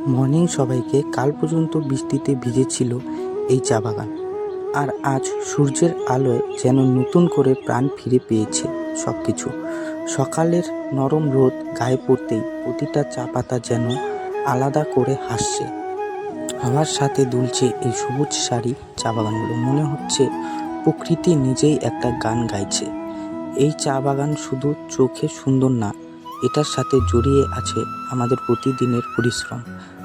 Morning সবাইকে। কাল পর্যন্ত বৃষ্টিতে ভিজেছিল এই চা বাগান, আর আজ সূর্যের আলোয় যেন নতুন করে প্রাণ ফিরে পেয়েছে সব কিছু। সকালের নরম রোদ গায়ে পড়তেই প্রতিটা চা পাতা যেন আলাদা করে হাসছে। আমার সাথে দুলছে এই সবুজ শাড়ি চা বাগানগুলো, মনে হচ্ছে প্রকৃতি নিজেই একটা গান গাইছে। এই চা বাগান শুধু চোখে সুন্দর না, এটার সাথে জড়িয়ে আছে আমাদের প্রতিদিনের পরিশ্রম,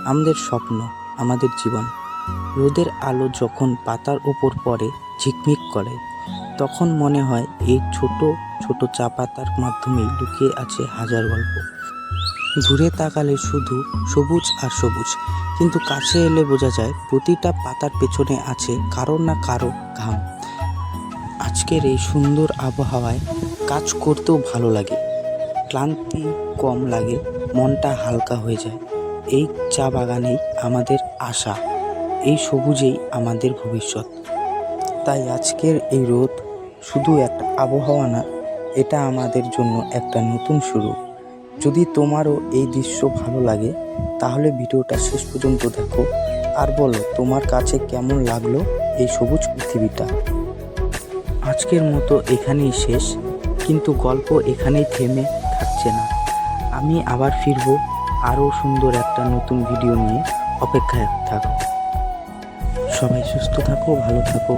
আমাদের স্বপ্ন, আমাদের জীবন। রোদের আলো যখন পাতার ওপর পড়ে ঝিকমিক করে, তখন মনে হয় এই ছোট ছোট চা পাতার মাধ্যমেই লুকিয়ে আছে হাজার গল্প। দূরে তাকালে শুধু সবুজ আর সবুজ, কিন্তু কাছে এলে বোঝা যায় প্রতিটা পাতার পেছনে আছে কারো না কারো ঘাম। আজকের এই সুন্দর আবহাওয়ায় কাজ করতেও ভালো লাগে, ক্লান্তি কম লাগে, মনটা হালকা হয়ে যায়। এই চা বাগানেই আমাদের আশা, এই সবুজেই আমাদের ভবিষ্যৎ। তাই আজকের এই রোদ শুধু একটা আবহাওয়া না, এটা আমাদের জন্য একটা নতুন শুরু। যদি তোমারও এই দৃশ্য ভালো লাগে, তাহলে ভিডিওটা শেষ পর্যন্ত দেখো আর বলো তোমার কাছে কেমন লাগলো এই সবুজ পৃথিবীটা। আজকের মতো এখানেই শেষ, কিন্তু গল্প এখানেই থেমে থাকছে না। আমি আবার ফিরবো আরও সুন্দর একটা নতুন ভিডিও নিয়ে। অপেক্ষায় থাকো। সবাই সুস্থ থাকো, ভালো থাকো।